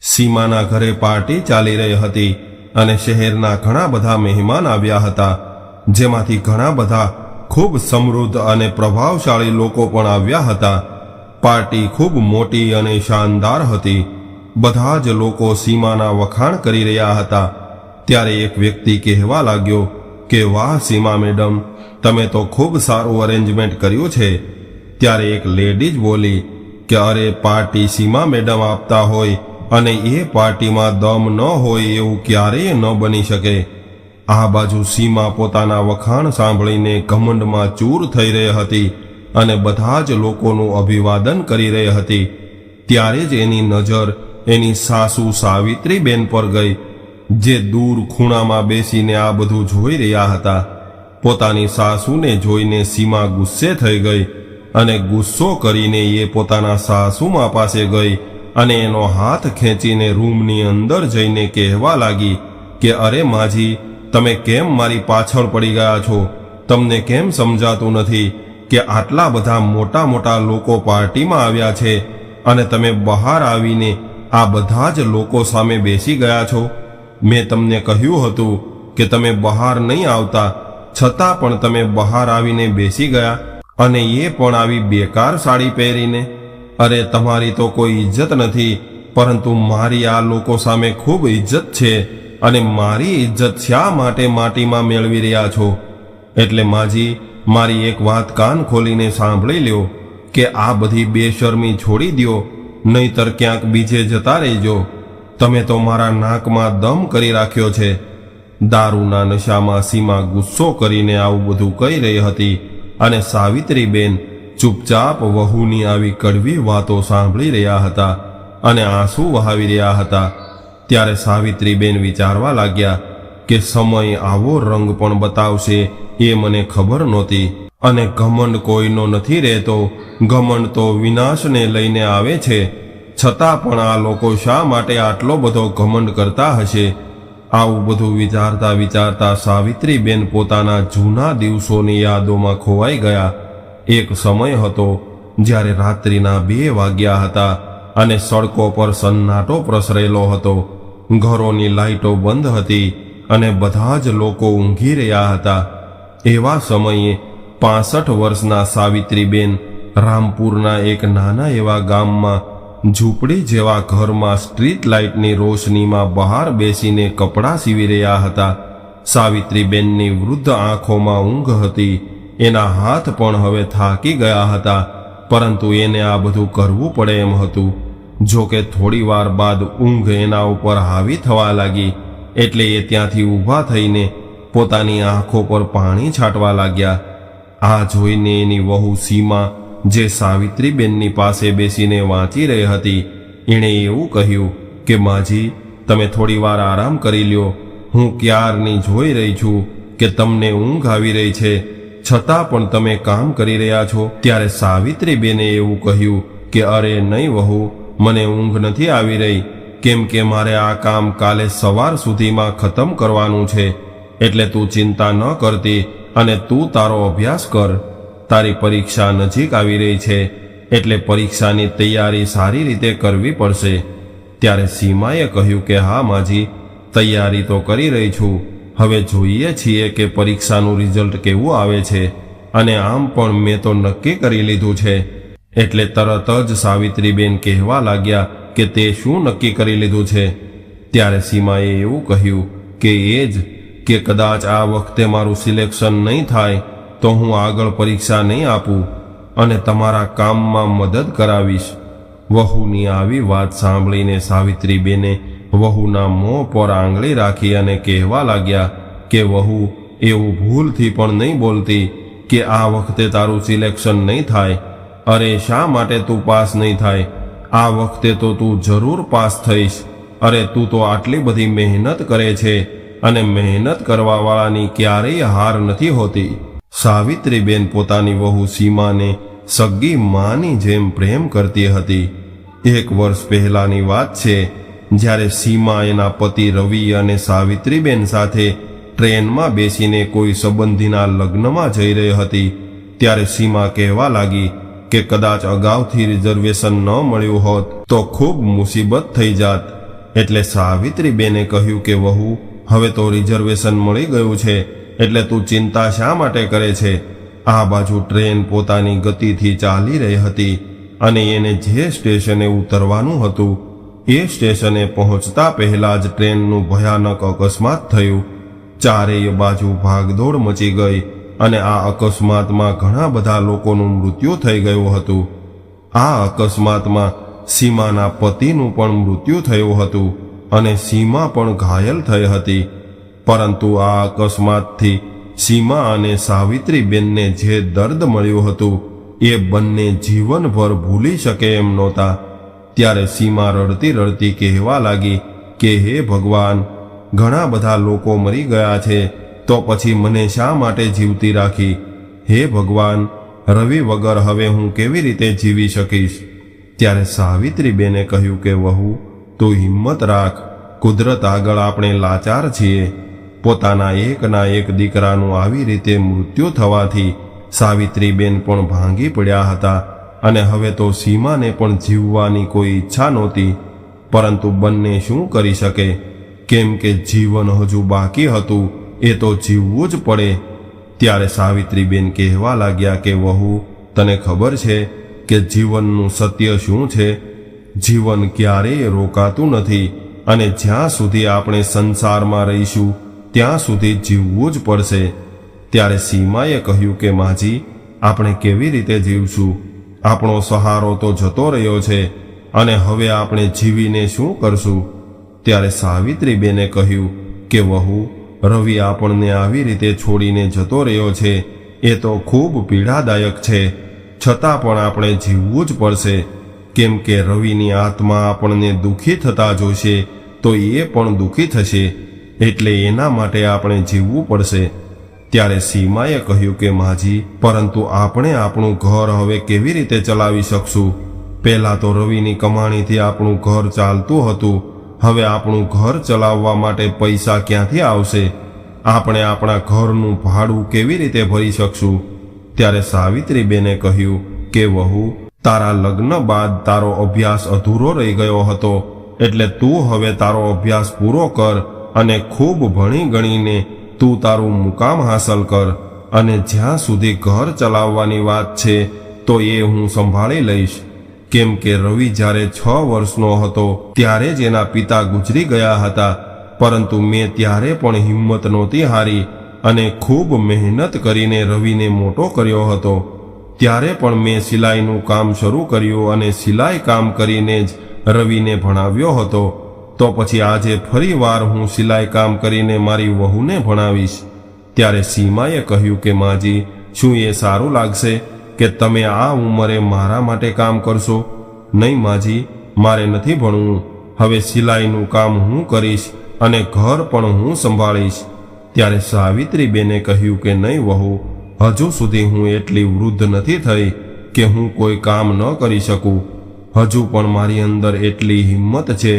સીમાના ઘરે પાર્ટી ચાલી રહી હતી અને શહેરના ઘણા બધા મહેમાન આવ્યા હતા, જેમાંથી ઘણા બધા ખૂબ સમૃદ્ધ અને પ્રભાવશાળી લોકો પણ આવ્યા હતા. પાર્ટી ખૂબ મોટી અને શાનદાર હતી. બધા જ લોકો સીમાના વખાણ કરી રહ્યા હતા. ત્યારે એક વ્યક્તિ કહેવા લાગ્યો કે વાહ સીમા મેડમ, તમે તો ખૂબ સારું અરેન્જમેન્ટ કર્યું છે. ત્યારે એક લેડીઝ બોલી કે અરે, પાર્ટી સીમા મેડમ આપતા હોય અને એ પાર્ટીમાં દમ ન હોય એવું ક્યારેય ન બની શકે. આ બાજુ સીમા પોતાના વખાણ સાંભળીને ઘમંડમાં ચૂર થઈ રહી હતી અને બધા જ લોકોનું અભિવાદન કરી રહી હતી. ત્યારે જ એની નજર એની સાસુ સાવિત્રીબેન પર ગઈ, જે દૂર ખૂણામાં બેસીને આ બધું જોઈ રહ્યા હતા. પોતાની સાસુને જોઈને સીમા ગુસ્સે થઈ ગઈ અને ગુસ્સો કરીને એ પોતાના સાસુમા પાસે ગઈ અને એનો હાથ ખેંચીને રૂમની અંદર જઈને કહેવા લાગી કે અરે માજી, તમે કેમ મારી પાછળ પડી ગયા છો? તમને કેમ સમજાતું નથી કે આટલા બધા મોટા મોટા લોકો પાર્ટીમાં આવ્યા છે અને તમે બહાર આવીને આ બધા જ લોકો સામે બેસી ગયા છો? મેં તમને કહ્યું હતું કે તમે બહાર નહીં આવતા, છતાં પણ તમે બહાર આવીને બેસી ગયા, અને એ પણ આવી બેકાર સાડી પહેરીને. અરે, તમારી તો કોઈ ઇજ્જત નથી, પરંતુ મારી આ લોકો સામે ખૂબ ઇજ્જત છે, અને મારી ઇજ્જત શા માટે માટીમાં મેળવી રહ્યા છો? એટલે માજી, મારી એક વાત કાન ખોલીને સાંભળી લ્યો કે આ બધી બેશરમી છોડી દ્યો, નહીતર ક્યાંક બીજે જતા રહેજો. તમે તો મારા નાકમાં દમ કરી રાખ્યો છે. દારૂના નશામાં સીમા ગુસ્સો કરીને આવું બધું કહી રહી હતી અને સાવિત્રીબેન ચૂપચાપ વહુની આવી કડવી વાતો સાંભળી રહ્યા હતા અને આંસુ વહાવી રહ્યા હતા. ત્યારે સાવિત્રીબેન વિચારવા લાગ્યા કે સમય આવો રંગ પણ બતાવશે એ મને ખબર નહોતી. અને ઘમંડ કોઈનો નથી રહેતો, ઘમંડ તો વિનાશને લઈને આવે છે. છતાં પણ આ લોકો શા માટે આટલો બધો ઘમંડ કરતા હશે? આવું બધું વિચારતા વિચારતા સાવિત્રીબેન પોતાના જૂના દિવસોની યાદોમાં ખોવાઈ ગયા. એક સમય હતો જ્યારે રાત્રિના 2 વાગ્યા હતા અને સડકો પર સન્નાટો પ્રસરેલો હતો. ઘરોની લાઇટો બંધ હતી અને બધા જ લોકો ઊંઘી રહ્યા હતા. એવા સમયે 65 વર્ષના સાવિત્રીબેન રામપુરના એક નાના એવા ગામમાં ઝૂંપડી જેવા ઘરમાં સ્ટ્રીટ લાઇટની રોશનીમાં બહાર બેસીને કપડાં સીવી રહ્યા હતા. સાવિત્રીબેનની વૃદ્ધ આંખોમાં ઊંઘ હતી. એના હાથ પણ હવે થાકી ગયા હતા, પરંતુ એને આ બધું કરવું પડે એમ હતું. જો કે થોડી વાર બાદ ઊંઘ એના ઉપર હાવી થવા લાગી, એટલે એ ત્યાંથી ઊભા થઈને પોતાની આંખો પર પાણી છાંટવા લાગ્યા. આ જોઈને એની વહુ સીમા, જે સાવિત્રીબેનની પાસે બેસીને વાંચી રહી હતી, એણે એવું કહ્યું કે માજી, તમે થોડી વાર આરામ કરી લ્યો. હું ક્યારની જોઈ રહી છું કે તમને ઊંઘ આવી રહી છે, છતાં પણ તમે કામ કરી રહ્યા છો. ત્યારે સાવિત્રીબેને એવું કહ્યું કે અરે નહીં વહુ, મને ઊંઘ નથી આવી રહી, કેમ કે મારે આ કામ કાલે સવાર સુધીમાં ખતમ કરવાનું છે. એટલે તું ચિંતા ન કરતી અને તું તારો અભ્યાસ કર. તારી પરીક્ષા નજીક આવી રહી છે, એટલે પરીક્ષાની તૈયારી સારી રીતે કરવી પડશે. ત્યારે સીમાએ કહ્યું કે હા માજી, તૈયારી તો કરી રહી છું. હવે જોઈએ છીએ કે પરીક્ષાનું રિઝલ્ટ કેવું આવે છે, અને આમ પણ મેં તો નક્કી કરી લીધું છે. એટલે તરત જ સાવિત્રીબેન કહેવા લાગ્યા કે તે શું નક્કી કરી લીધું છે? ત્યારે સીમાએ એવું કહ્યું કે એ જ કે કદાચ આ વખતે મારું સિલેક્શન નહીં થાય તો હું આગળ પરીક્ષા નહીં આપું અને તમારા કામમાં મદદ કરાવીશ. વહુની આવી વાત સાંભળીને સાવિત્રીબેને વહુના મોં પર આંગળી રાખી અને કહેવા લાગ્યા કે વહુ, એવું ભૂલથી પણ નહીં બોલતી કે આ વખતે તારું સિલેક્શન નહીં થાય. અરે, શા માટે તું પાસ નહીં થાય? આ વખતે તો તું જરૂર પાસ થઈશ. અરે, તું તો આટલી બધી મહેનત કરે છે, અને મહેનત કરવાવાળાની ક્યારેય હાર નથી હોતી. સાવિત્રીબેન પોતાની વહુ સીમાને સગ્ગી માની જેમ પ્રેમ કરતી હતી. 1 વર્ષ પહેલાની વાત છે, જ્યારે સીમા એના પતિ રવિ અને સાવિત્રીબેન સાથે ટ્રેનમાં બેસીને કોઈ સંબંધીના લગ્નમાં જઈ રહી હતી. ત્યારે સીમા કહેવા લાગી કે કદાચ અગાઉથી રિઝર્વેશન ન મળ્યું હોત તો ખૂબ મુસીબત થઈ જાત. એટલે સાવિત્રીબેને કહ્યું કે વહુ, હવે તો રિઝર્વેશન મળી ગયું છે, એટલે તું ચિંતા શા માટે કરે છે? આ બાજુ ટ્રેન પોતાની ગતિથી ચાલી રહી હતી અને એને જે સ્ટેશને ઉતરવાનું હતું એ સ્ટેશને પહોંચતા પહેલા જ ટ્રેનનું ભયાનક અકસ્માત થયું. ચારેય બાજુ ભાગદોડ મચી ગઈ અને આ અકસ્માતમાં ઘણા બધા લોકોનું મૃત્યુ થઈ ગયું હતું. આ અકસ્માતમાં સીમાના પતિનું પણ મૃત્યુ થયું હતું અને સીમા પણ ઘાયલ થઈ હતી. પરંતુ આ અકસ્માતથી સીમા અને સાવિત્રીબેનને જે દર્દ મળ્યું હતું એ બંને જીવનભર ભૂલી શકે એમ નહોતા. ત્યારે સીમા રડતી રડતી કહેવા લાગી કે હે ભગવાન, ઘણા બધા લોકો મરી ગયા છે, તો પછી મને શા માટે જીવતી રાખી? હે ભગવાન, રવિ વગર હવે હું કેવી રીતે જીવી શકીશ? ત્યારે સાવિત્રીબેને કહ્યું કે વહુ, તું હિંમત રાખ. કુદરત આગળ આપણે લાચાર છીએ. પોતાના એકના એક દીકરાનું આવી રીતે મૃત્યુ થવાથી સાવિત્રીબેન પણ ભાંગી પડ્યા હતા અને હવે તો સીમાને પણ જીવવાની કોઈ ઈચ્છા નહોતી. પરંતુ બંને શું કરી શકે? કેમ કે જીવન હજુ બાકી હતું, એ તો જીવવું જ પડે. ત્યારે સાવિત્રીબેન કહેવા લાગ્યા કે વહુ, તને ખબર છે કે જીવનનું સત્ય શું છે? જીવન ક્યારેય રોકાતું નથી અને જ્યાં સુધી આપણે સંસારમાં રહીશું ત્યાં સુધી જીવવું જ પડશે. ત્યારે સીમાએ કહ્યું કે માજી, આપણે કેવી રીતે જીવશું? આપણો સહારો તો જતો રહ્યો છે અને હવે આપણે જીવીને શું કરશું? ત્યારે સાવિત્રીબેને કહ્યું કે વહુ, રવિ આપણને આવી રીતે છોડીને જતો રહ્યો છે એ તો ખૂબ પીડાદાયક છે, છતાં પણ આપણે જીવવું જ પડશે. કેમ કે રવિની આત્મા આપણને દુઃખી થતા જોશે તો એ પણ દુઃખી થશે, એટલે એના માટે આપણે જીવવું પડશે. ત્યારે સીમાએ કહ્યું કે માજી, પરંતુ આપણે આપણું ઘર હવે કેવી રીતે ચલાવી શકશું? પહેલાં તો રવિની કમાણીથી આપણું ઘર ચાલતું હતું, હવે આપણું ઘર ચલાવવા માટે પૈસા ક્યાંથી આવશે? આપણે આપણા ઘરનું ભાડું કેવી રીતે ભરી શકશું? ત્યારે સાવિત્રીબેને કહ્યું કે વહુ, તારા લગ્ન બાદ તારો અભ્યાસ અધૂરો રહી ગયો હતો, એટલે તું હવે તારો અભ્યાસ પૂરો કર અને ખૂબ ભણી ગણીને તું તારું મુકામ હાંસલ કર. અને જ્યાં સુધી ઘર ચલાવવાની વાત છે તો એ હું સંભાળી લઈશ. કેમ કે રવિ જ્યારે 6 વર્ષનો હતો ત્યારે જ એના પિતા ગુજરી ગયા હતા, પરંતુ મેં ત્યારે પણ હિંમત નહોતી હારી અને ખૂબ મહેનત કરીને રવિને મોટો કર્યો હતો. ત્યારે પણ મેં સિલાઈનું કામ શરૂ કર્યું અને સિલાઈ કામ કરીને જ રવિને ભણાવ્યો હતો. તો પછી આજે ફરી વાર હું સિલાઈ કામ કરીને મારી વહુને ભણાવીશ. ત્યારે સીમાએ કહ્યું કે માજી, શું એ સારું લાગશે કે તમે આ ઉંમરે મારા માટે કામ કરશો? નહીં માજી, મારે નથી ભણવું. હવે સિલાઈનું કામ હું કરીશ અને ઘર પણ હું સંભાળીશ. ત્યારે સાવિત્રીબેને કહ્યું કે નહીં વહુ, હજુ સુધી હું એટલી વૃદ્ધ નથી થઈ કે હું કોઈ કામ ન કરી શકું. હજુ પણ મારી અંદર એટલી હિંમત છે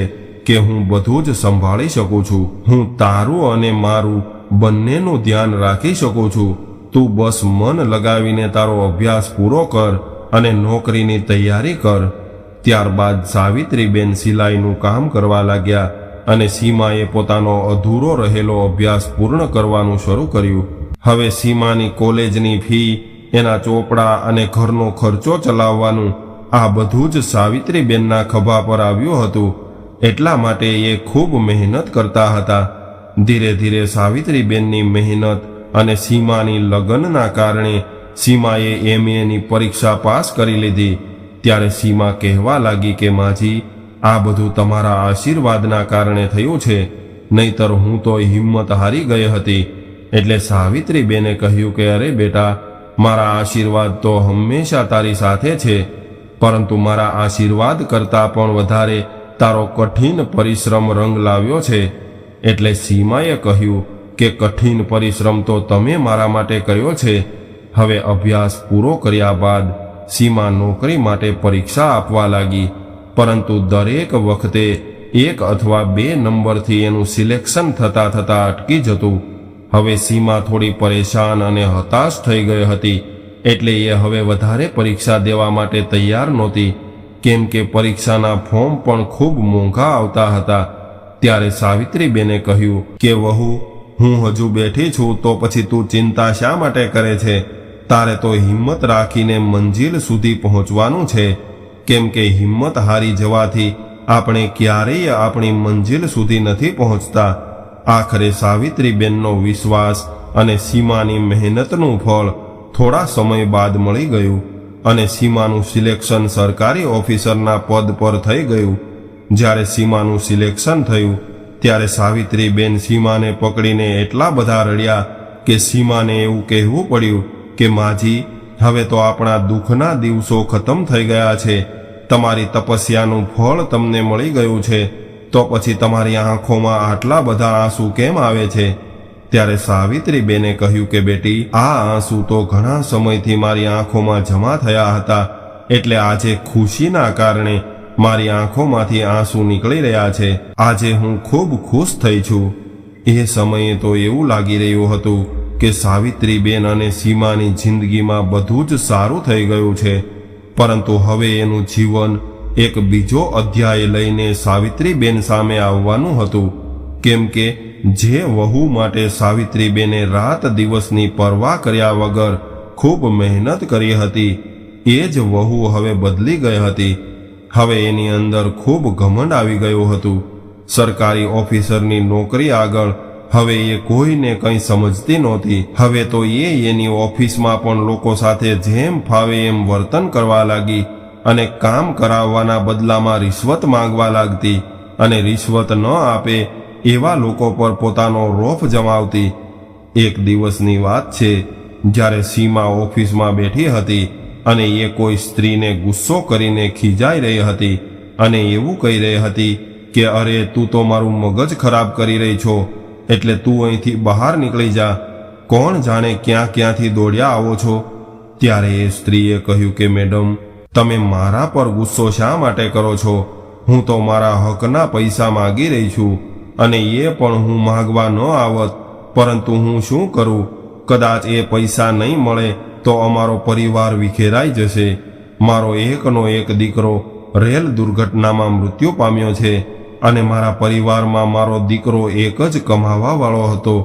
કે હું બધું જ સંભાળી શકું છું. હું તારું અને મારું બંનેનું ધ્યાન રાખી શકું છું. તું બસ મન લગાવીને તારો અભ્યાસ પૂરો કર અને નોકરીની તૈયારી કર. ત્યારબાદ સાવિત્રીબેન સિલાઈનું કામ કરવા લાગ્યા અને સીમાએ પોતાનો અધૂરો રહેલો અભ્યાસ પૂર્ણ કરવાનું શરૂ કર્યું. હવે સીમાની કોલેજની ફી, એના ચોપડા અને ઘરનો ખર્ચો ચલાવવાનું આ બધું જ સાવિત્રીબેનના ખભા પર આવ્યું હતું. એટલા માટે એ ખૂબ મહેનત કરતા હતા. ધીરે ધીરે સાવિત્રીબેનની મહેનત અને સીમાની લગ્નના કારણે સીમાએ MAની પરીક્ષા પાસ કરી લીધી. ત્યારે સીમા કહેવા લાગી કે માજી, આ બધું તમારા આશીર્વાદના કારણે થયું છે, નહીતર હું તો હિંમત હારી ગઈ હતી. એટલે સાવિત્રીબેને કહ્યું કે અરે બેટા, મારા આશીર્વાદ તો હંમેશા તારી સાથે છે, પરંતુ મારા આશીર્વાદ કરતાં પણ વધારે તારો કઠિન પરિશ્રમ રંગ લાવ્યો છે. એટલે સીમાએ કહ્યું કે કઠિન પરિશ્રમ તો તમે મારા માટે કર્યો છે. હવે અભ્યાસ પૂરો કર્યા બાદ સીમા નોકરી માટે પરીક્ષા આપવા લાગી, પરંતુ દરેક વખતે 1 અથવા 2 નંબરથી એનું સિલેક્શન થતાં અટકી જતું. હવે સીમા થોડી પરેશાન અને હતાશ થઈ ગઈ હતી, એટલે એ હવે વધારે પરીક્ષા દેવા માટે તૈયાર નહોતી. કેમ કે પરીક્ષાના ફોર્મ પણ ખૂબ મોંઘા આવતા હતા ત્યારે સાવિત્રીબેને કહ્યું કે વહુ, હું હજુ બેઠી છું તો પછી તું ચિંતા શા માટે કરે છે? તારે તો હિંમત રાખીને મંજિલ સુધી પહોંચવાનું છે, કેમ કે હિંમત હારી જવાથી આપણે ક્યારેય આપણી મંજિલ સુધી નથી પહોંચતા. આખરે સાવિત્રીબેનનો વિશ્વાસ અને સીમાની મહેનતનું ફળ થોડા સમય બાદ મળી ગયું અને સીમાનું સિલેક્શન સરકારી ઓફિસરના પદ પર થઈ ગયું. જ્યારે સીમાનું સિલેક્શન થયું ત્યારે સાવિત્રીબેન સીમાને પકડીને એટલા બધા રડ્યા કે સીમાને એવું કહેવું પડ્યું કે માજી, હવે તો આપણા દુઃખના દિવસો ખતમ થઈ ગયા છે. તમારી તપસ્યાનું ફળ તમને મળી ગયું છે, તો પછી તમારી આંખોમાં આટલા બધા આંસુ કેમ આવે છે? ત્યારે સાવિત્રીબેને કહ્યું કે બેટી, આ આંસુ તો ઘણા સમયથી મારી આંખોમાં જમા થયા હતા, એટલે આજે ખુશીના કારણે મારી આંખોમાંથી આંસુ નીકળી રહ્યા છે. આજે હું ખૂબ ખુશ થઈ છું. એ સમયે તો એવું લાગી રહ્યું હતું કે સાવિત્રીબેન અને સીમાની જિંદગીમાં બધું જ સારું થઈ ગયું છે, પરંતુ હવે એનું જીવન એક બીજો અધ્યાય લઈને સાવિત્રીબેન સામે આવવાનું હતું. કેમ કે જે વહુ માટે સાવિત્રીબેને રાત દિવસની પરવા કર્યા વગર ખૂબ મહેનત કરી હતી, એ જ વહુ હવે બદલી ગઈ હતી. હવે એની અંદર ખૂબ ઘમંડ આવી ગયું હતું. સરકારી ઓફિસરની નોકરી આગળ હવે એ કોઈને કંઈ સમજતી નહોતી. હવે તો એની ઓફિસમાં પણ લોકો સાથે જેમ ફાવે એમ વર્તન કરવા લાગી અને કામ કરાવવાના બદલામાં રિશ્વત માંગવા લાગતી અને રિશ્વત ન આપે એવા લોકો પર પોતાનો રોફ જમાવતી. એક દિવસની વાત છે, જ્યારે સીમા ઓફિસમાં બેઠી હતી અને એ કોઈ સ્ત્રીને ગુસ્સો કરીને ખીજાઈ રહી હતી અને એવું કહી રહી હતી કે અરે, તું તો મારું મગજ ખરાબ કરી રહી છો, એટલે તું અહીંથી બહાર નીકળી જા. કોણ જાણે ક્યાંથી દોડ્યા આવો છો? ત્યારે એ સ્ત્રીએ કહ્યું કે મેડમ, તમે મારા પર ગુસ્સો શા માટે કરો છો? હું તો મારા હકના પૈસા માગી રહી છું, અને એ પણ હું માગવા ન આવત, પરંતુ હું શું કરું? કદાચ એ પૈસા નહીં મળે તો અમારો પરિવાર વિખેરાઈ જશે. મારો એકનો એક દીકરો રેલ દુર્ઘટનામાં મૃત્યુ પામ્યો છે અને મારા પરિવારમાં મારો દીકરો એક જ કમાવાવાળો હતો,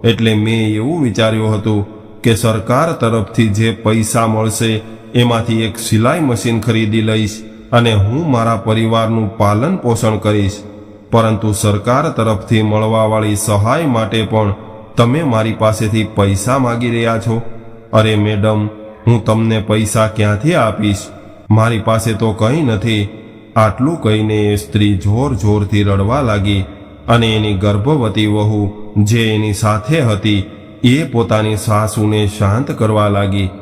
એટલે મેં એવું વિચાર્યું હતું કે સરકાર તરફથી જે પૈસા મળશે એમાંથી એક સિલાઈ મશીન ખરીદી લઈશ અને હું મારા પરિવારનું પાલન પોષણ કરીશ. પરંતુ સરકાર તરફથી મળવાવાળી સહાય માટે પણ તમે મારી પાસેથી પૈસા માગી રહ્યા છો? અરે મેડમ, હું તમને પૈસા ક્યાંથી આપીશ? મારી પાસે તો કંઈ નથી. આટલું કહીને એ સ્ત્રી જોર જોરથી રડવા લાગી અને એની ગર્ભવતી વહુ જે એની સાથે હતી એ પોતાની સાસુને શાંત કરવા લાગી.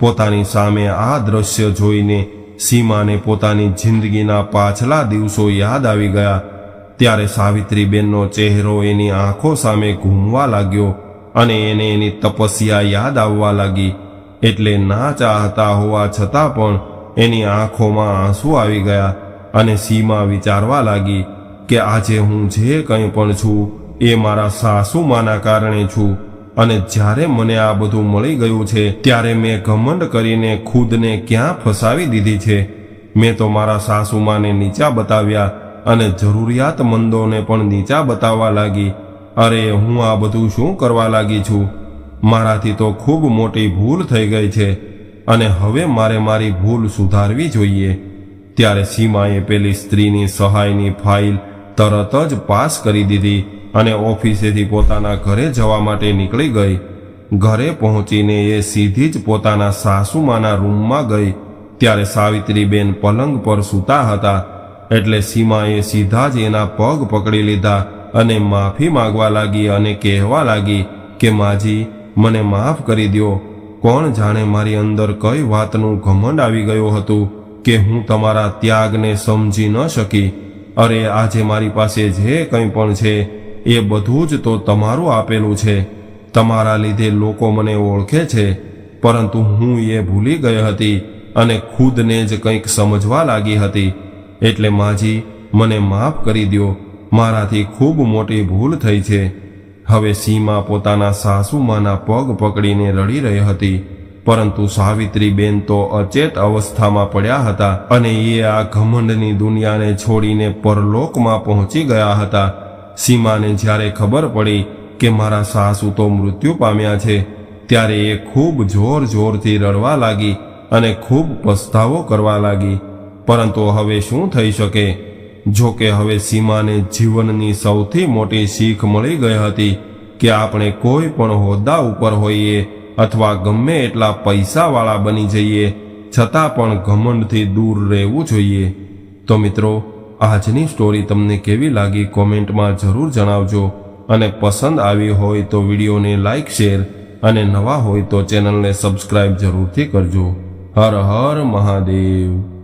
પોતાની સામે આ દ્રશ્ય જોઈને સીમાને પોતાની જિંદગીના પાછલા દિવસો યાદ આવી ગયા. ત્યારે સાવિત્રીબેનનો ચહેરો એની આંખો સામે ઘૂમવા લાગ્યો અને એને એની તપસ્યા યાદ આવવા લાગી. એટલે ના ચાહતા હોવા છતાં પણ એની આંખોમાં આંસુ આવી ગયા અને સીમા વિચારવા લાગી કે આજે હું જે કંઈ પણ છું એ મારા સાસુમાના કારણે છું, અને જ્યારે મને આ બધું મળી ગયું છે ત્યારે મેં ઘમંડ કરીને ખુદને ક્યાં ફસાવી દીધી છે. મેં તો મારા સાસુમાને નીચા બતાવ્યા અને જરૂરિયાતમંદોને પણ નીચા બતાવવા લાગી. અરે, હું આ બધું શું કરવા લાગી છું? મારાથી તો ખૂબ મોટી ભૂલ થઈ ગઈ છે અને હવે મારે મારી ભૂલ સુધારવી જોઈએ. ત્યારે સીમાએ પેલી સ્ત્રીની સહાયની ફાઇલ તરત જ પાસ કરી દીધી અને ઓફિસેથી પોતાના ઘરે જવા માટે નીકળી ગઈ. ઘરે પહોંચીને એ સીધી જ પોતાના સાસુમાના રૂમમાં ગઈ. ત્યારે સાવિત્રીબેન પલંગ પર સૂતા હતા, એટલે સીમાએ સીધા જ એના પગ પકડી લીધા અને માફી માંગવા લાગી અને કહેવા લાગી કે માજી, મને માફ કરી દ્યો. કોણ જાણે મારી અંદર કઈ વાતનું ઘમંડ આવી ગયું હતું કે હું તમારા ત્યાગને સમજી ન શકી. અરે, આજે મારી પાસે જે કંઈ પણ છે એ બધું જ તો તમારું આપેલું છે. તમારા લીધે લોકો મને ઓળખે છે, પરંતુ હું એ ભૂલી ગઈ હતી અને ખુદને જ કંઈક સમજવા લાગી હતી. એટલે માજી, મને માફ કરી દ્યો. મારાથી ખૂબ મોટી ભૂલ થઈ છે. હવે સીમા પોતાના સાસુમાના પગ પકડીને રડી રહી હતી, પરંતુ સાવિત્રીબેન તો અચેત અવસ્થામાં પડ્યા હતા અને એ આ ઘમંડની દુનિયાને છોડીને પરલોકમાં પહોંચી ગયા હતા. સીમાને જ્યારે ખબર પડી કે મારા સાસુ તો મૃત્યુ પામ્યા છે, ત્યારે એ ખૂબ જોરથી રડવા લાગી અને ખૂબ પસ્તાવો કરવા લાગી. પરંતુ હવે શું થઈ શકે? જો કે હવે સીમાને જીવનની સૌથી મોટી શીખ મળી ગઈ હતી કે આપણે કોઈ પણ હોદ્દા ઉપર હોઈએ અથવા ગમે એટલા પૈસાવાળા બની જઈએ, છતાં પણ ઘમંડથી દૂર રહેવું જોઈએ. તો મિત્રો, આજની સ્ટોરી તમને કેવી લાગી કોમેન્ટમાં જરૂર જણાવજો, અને પસંદ આવી હોય તો વિડીયોને લાઈક, શેર અને નવા હોય તો ચેનલને સબસ્ક્રાઇબ જરૂરથી કરજો. હર હર મહાદેવ.